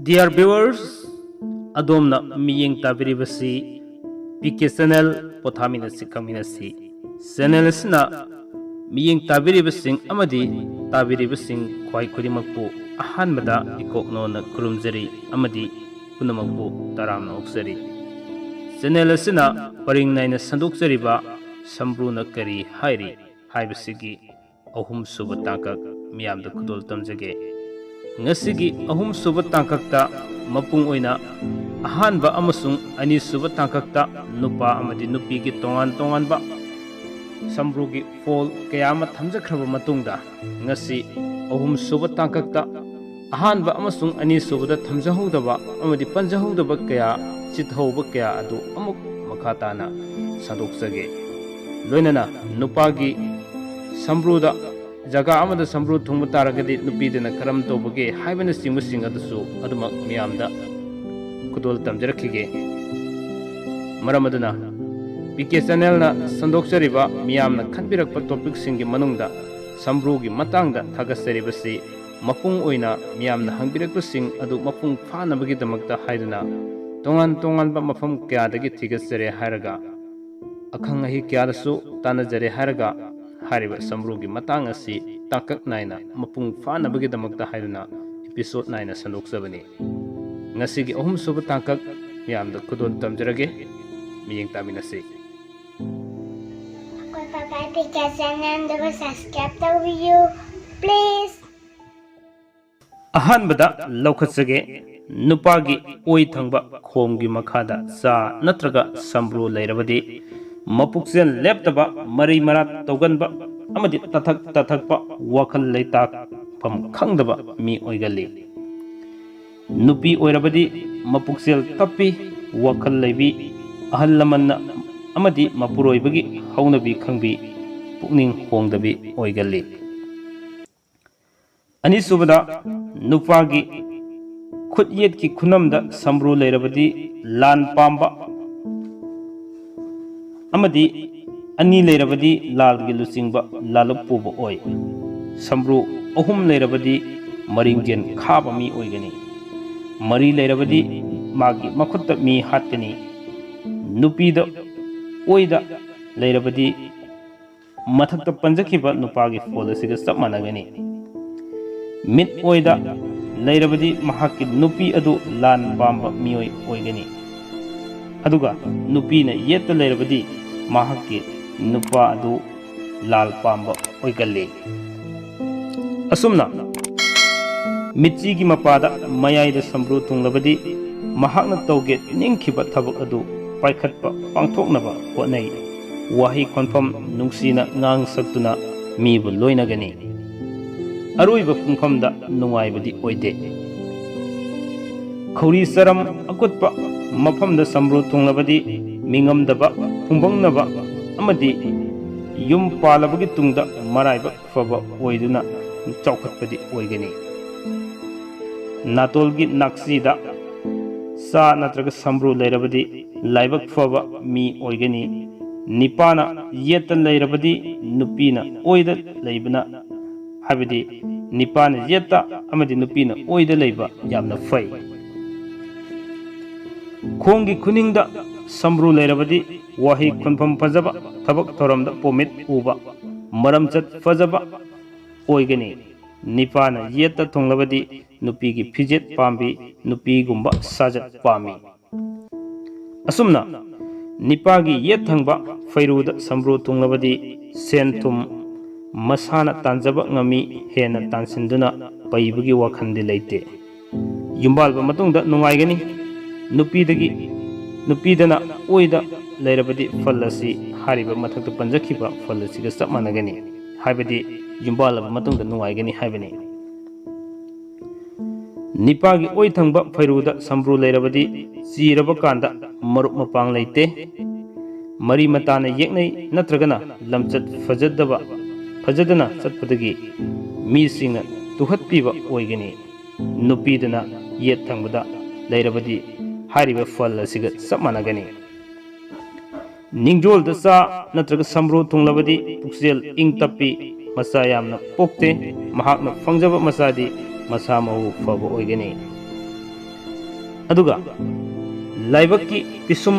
Dear viewers, Adomna miyeng tabiribasi PK channel pothamina sikhaminasi channel asina miyeng tabiribasing amadi tabiribasing khwai khudimakpu ahanbada ikoknona khurumjari amadi punamakpu taramna oksari channel asina paringnaina sandokjariba sambruna kari hairi haibasigi ahum suba tangkak miyamda khudol tamjage ngasigi ahum suba tangkakta mapung oina ahanba amasung ani suba tangkakta nupa amadi nupigi tongan ba sambrugi fol kayama thamjakraba matungda ngasi ahum suba tangkakta ahanba amasung ani subada thamjahudaba amadi panjahudaba kaya chithauba kaya adu amuk makhatana sandokjage loinana nupagi sambruda jaga amada sambru thungba taragadi nupidena karam tobage haibana singmusing adusu adumak miyamda kudol tamjarakhige maramaduna PK channel na sandokjariba miyamna khanbirakpa topic singi manungda sambrugi matangda thagasaribasi mapung oina miyamna hangbirakpa sing adu mapung phanabagi damakta haiduna tongan ba mafam kyadagi thigasare haraga akhang ahi kyadasu tanajare haraga hariba sambrugi matang asi takak naina mapung phanabagi damakta haiduna episode 9 sandokjabani ngasigi ahum suba tangkak miyamda khudon tamjarage miyeng taminasi PK channel subscribe tawbiyu please ahanbada laukhasage nupagi oi thangba khomgi makhada sa natraga sambru leirabadi mapuksen leptaba mari marat toganba amadi tathakpa wakhal leitak pham khangdaba mi oigali nupi oirabadi mapuksel tappi wakhal leibi ahal lamanna amadi mapuroibagi haunabi khangbi pukning hongdabi oigali ani subada nupagi khut ki khunamda sambru leirabadi lan pamba amadi ani leirabadi lal gi lusingba lalup puba oi sambru ahum leirabadi maringgen khaba mi oigani mari leirabadi magi makhutta mi hattani nupida oida leirabadi mathakta panjakhiba nupagi folasiga sapmanagani mit oida leirabadi mahaki nupi adu lan pamba mioi oigani aduga nupi na yetta leirabadi mahaki nupa adu lal pamba oigalli asumna mitchi gi mapada mayaida sambru tunglabadi mahakna tawge ningkhiba thabak adu paikhatpa pangthoknaba hotnai wahi konfam nungsina ngang saktuna mibu loinagani aroiba pungfamda nungaibadi oide khori saram akutpa mafamda sambru tunglabadi mingamdaba phungbangnaba amadi yum palabagi tungda maraiba faba oiduna chaukhatpadi oigani natolgi naksida sa natraga sambru leirabadi laibak faba mi oigani nipana yeta leirabadi nupina oida leibana habidi nipana yeta amadi nupina oida leiba yamna fai khongi kuningda sambru leirabadi wahi khunpham fajaba thabak thoramda pomit uba maramchat fajaba oigani nipana yeta thonglabadi nupigi fijet pambi nupi gumba sajat pami asumna nipagi yet thangba fairuda sambru thonglabadi senthum masana tanjaba ngami hena tansinduna paibagi wakhandi leite yumbalba matungda nungaigani nupidana oida leirabadi fallasi hariba mathakta panjakhiba fallasiga sapmanagani haibadi yumbalaba matungda nungaigani haibani nipagi oi thangba fairuda sambru leirabadi chiraba kanda marup mapang leite mari matana yeknai natragana lamchat fajadana chatpadagi mi singna tuhatpiba oigani nupidana yet thangbada leirabadi hariba fal asiga sapmanagani ningjol da sa natraga sambru thunglabadi puksel ing tapi masa yamna pokte mahakna fangjaba masadi masa mau faba oigani अदुगा लाइबकी पिसुम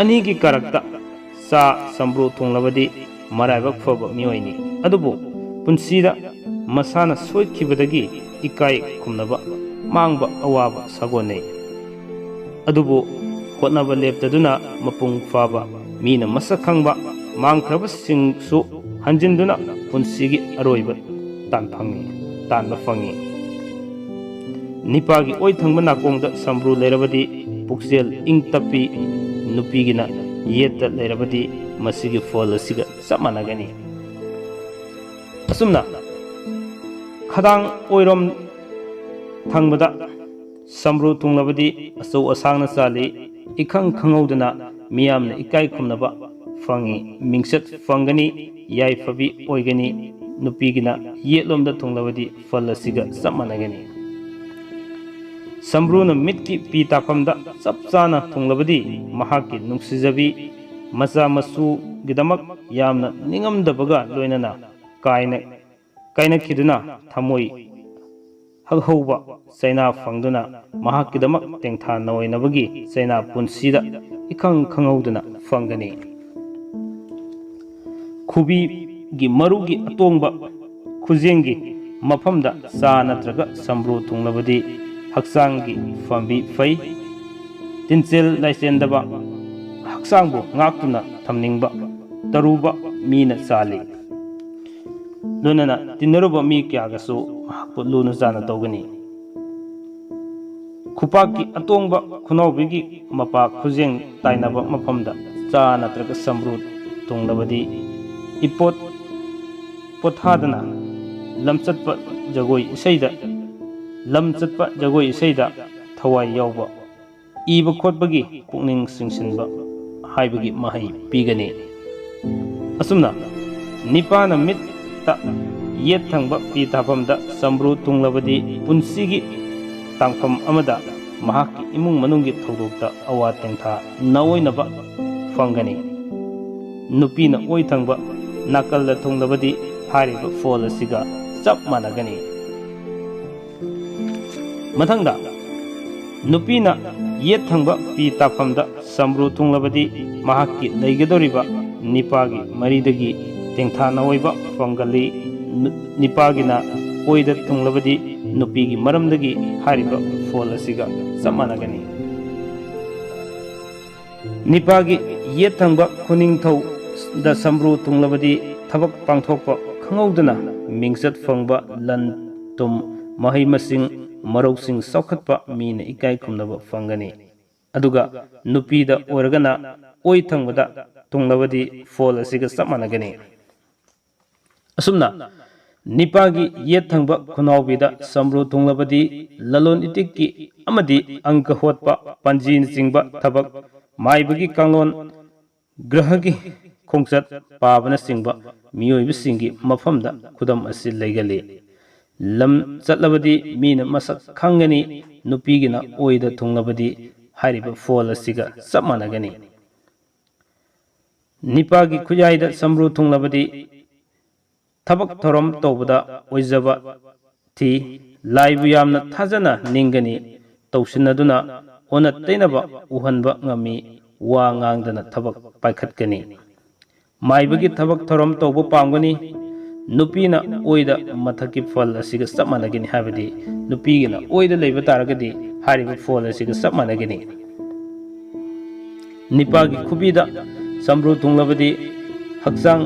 अनीगी कारक्ता चा सम्ब्रू थोंगलबदी मराइबक फब मियोइनी अदुबो पुंसीदा मसाना सोइखिबदगी इकाई खुमनबा मांगबा अवाबा सागोने अदुबो होटनबा लेप्तदुना मपुंग फाबा मीना मसक खंगबा मांगख्रबसिंगसु हंजिनदुना पुंसीगी अरोइबा तानबा fungi निपागी ओइ थंगबा नाकोंगदा सम्ब्रू लेरबदी पुक्सेल इंग तपी नुपीगिना येता लेरबदी मसिगी fall असिगा चप मानगनी असुमना खदांग ओइरोम थंगबदा सम्ब्रू थुंगलबदी असौ असांगना चाली इखंग खंगौदना मियामना इकाई खुमनबा फंगी मिंगसत फंगनी याइफबी ओइगनी नुपीगिना येलोमदा थुंगलबदी फल असिगा चप मानगनी सम्ब्रूना मिटकी पी ताफमदा चप चाना थुंगलबदी महाकी नुंगसिजबी मचा मसू गिदमक यामना निंगमदबगा लोइनना कायना खिदुना थमोई हगहौबा चैना फंगदुना महाकिदमक तेंथा नवैनबगी चैना पुंसीदा इखंग खंगौदना फंगनी खुबी गी मरुगी अतोंगबा खुजेंगी मफमदा चा नत्रगा सम्ब्रू थुंगलबदी हक्सांगी फंबी फै तिनचेल लाइसेंदबा हक्सांगबो ngaktuna thamningba taruba मीना चाली लोनना तिनरुबा मी क्यागसु महाकु लुनु जाना तौगनी खुपाकी अतोंगबा खुनौबिगी मपा खुजेंग ताइनबा मफमदा चा नत्रगा सम्ब्रू थुंगलबदी इपोत पोथादना लमचतपा जगोई इसैदा थवाई यावबा इबा खोटबगी पुकनिंग सिंगसिनबा हाइबगी महै पीगनी असुमना निपाना मित येत थंगबा पी ताफमदा सम्ब्रू थुंगलबदी पुंसीगी तांगफम अमदा महाकी इमुंग मनुंगी थौदोकता अवा तेंथा नवोइनबा फंगनी नुपीना ओइ थंगबा नाकलदा थुंगलबदी हारिबा फॉल असिगा चप मानगनी मथंगदा नुपीना येत थंगबा पी ताफमदा सम्ब्रू थुंगलबदी महाकी लैगदोरिबा निपागी मरीदगी तेंथा नवोइबा फंगली निपागिना ओइदा थुंगलबदी नुपीगी मरमदगी हारिबा फॉल असिगा चप मानगनी निपागी येत थंगबा खुनिंगथौ दा सम्ब्रू थुंगलबदी थबक पांथोकपा खंगौदना मिंगसत फंगबा लन तुम महै मसिंग मरौसिंग सौखतपा मीना इकाई खुमनबा फंगनी अदुगा नुपीदा ओरगना ओइ थंगबदा थुंगलबदी फॉल असिगा चप मानगनी असुमना निपागी येत थंगबा खुनौबीदा सम्ब्रू थुंगलबदी ललोन इतिककी अमदी अंक होटपा पंजीन चिंगबा थबक माइबगी कांगलोन ग्रहगी खोंचत पाबना चिंगबा मियोइबसिंगी मफमदा खुदम असि लैगली लम चतलबदी मीना मसक खंगनी नुपीगिना ओइदा थुंगलबदी हारिबा फॉल असिगा चप मानगनी निपागी खुजाइदा सम्ब्रू थुंगलबदी थबक थोरम तौबदा ओइजबा थी लाइबु यामना थाजना निंगनी तौसिनदुना ओना तैनबा उहनबा ngami वा ngang थबक पाइखतगनी माइबगी थबक थोरम तौबा पामगनी नुपीना ओइदा मथकी फल असिगा चप मानगनी हाबदी नुपीगिना ओइदा लेबा तारगदी हारिबा फॉल असिगा चप मानगनी निपागी खुबीदा सम्ब्रू थुंगलबदी हक्सांग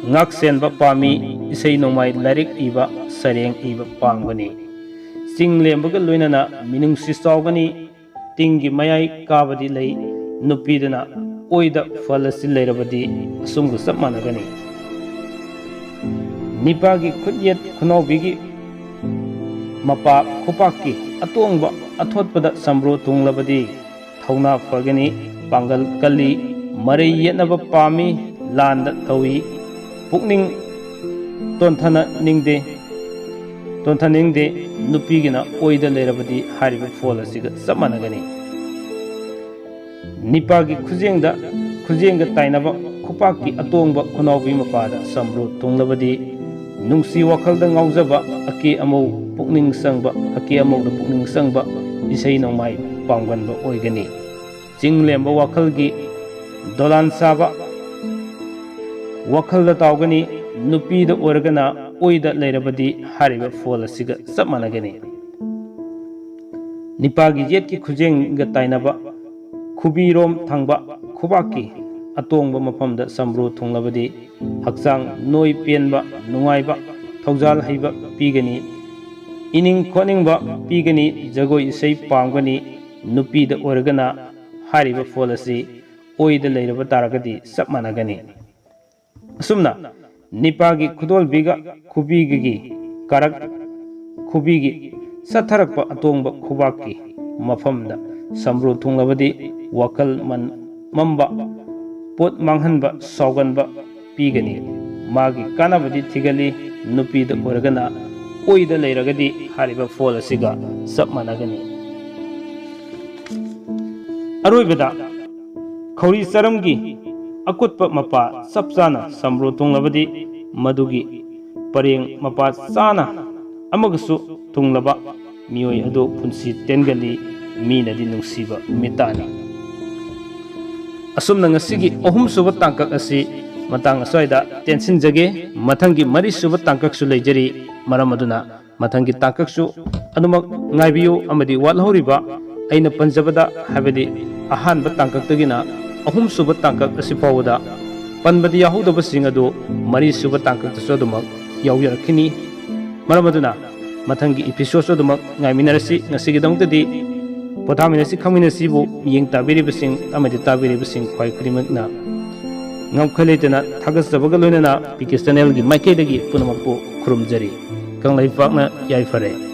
ngaksenba pami isei nomai larik iba sareng iba pangani sing lembaga loinana minung sistawgani tingi mayai kabadi lei nupidana oida falasi leirabadi asumgu sap managani nipagi khudyet khunobigi mapa khupaki atongba athotpada sambro tunglabadi thauna fagani pangal kali marai yenaba pami landa thawi पुकनिंग तोंथानिंगदे नुपीगिना ओइदा लेरबदी हारिबा फॉल असिगा चप मानगनी निपागी खुजेंगा ताइनबा खुपाकी अतोंगबा खुनौबी मपादा सम्ब्रू तुंगलबदी नुंसी वखलदा ngaujaba अके अमौ पुकनिंग संगबा अके अमौदा पुकनिंग संगबा isai nongmai pangwanba oigani ching lemba wakhalgi dolan saba wakhalda tawgani nupida organa oida leirabadi hariba fol asiga sab managani nipagi jet ki khujeng ga tainaba khubirom thangba khubaki atongba mafamda sambru thunglabadi hakchang noi penba nungaiba thawjal haiba pigani ining khoningba pigani jagoi isai pangani nupida organa hariba fol asi oida leiraba taragadi sab managani asumna nipagi khudol biga khubigi karak khubigi satharakpa atongba khubaki mafamda sambru thunglabadi wakal man mamba pot manghanba sauganba pigani magi kanabadi thigali nupida organa oida leiragadi hariba fol asiga sab managani aroibada khori saramgi akutpa mapa sapchana sambru thunglabadi madugi pareng mapa chana amagasu thunglaba miyoi adu punsi tengali minadi nungsiba mitani asumna ngasigi ohum suba tangkak asi matang aswaida tension jage mathangi mari suba tangkak su leijari maram aduna mathangi tangkak su anumak ngaibiyu amadi walhoriba aina panjabada habedi ahan ba tangkak tagina ahum suba tangkak asi pawda panbadi yahudaba sing adu mari suba tangkak su adumak yawyarkhini maram aduna mathangi episode adumak ngaiminarasi ngasigi dongtadi pothaminasi khaminasi bu yeng tabiri basing amadi tabiri basing khwai krimakna ngamkhaletena thagasjabaga loinana PK channel gi maikei dagi punamakpu khurumjari kanglai pakna yai fare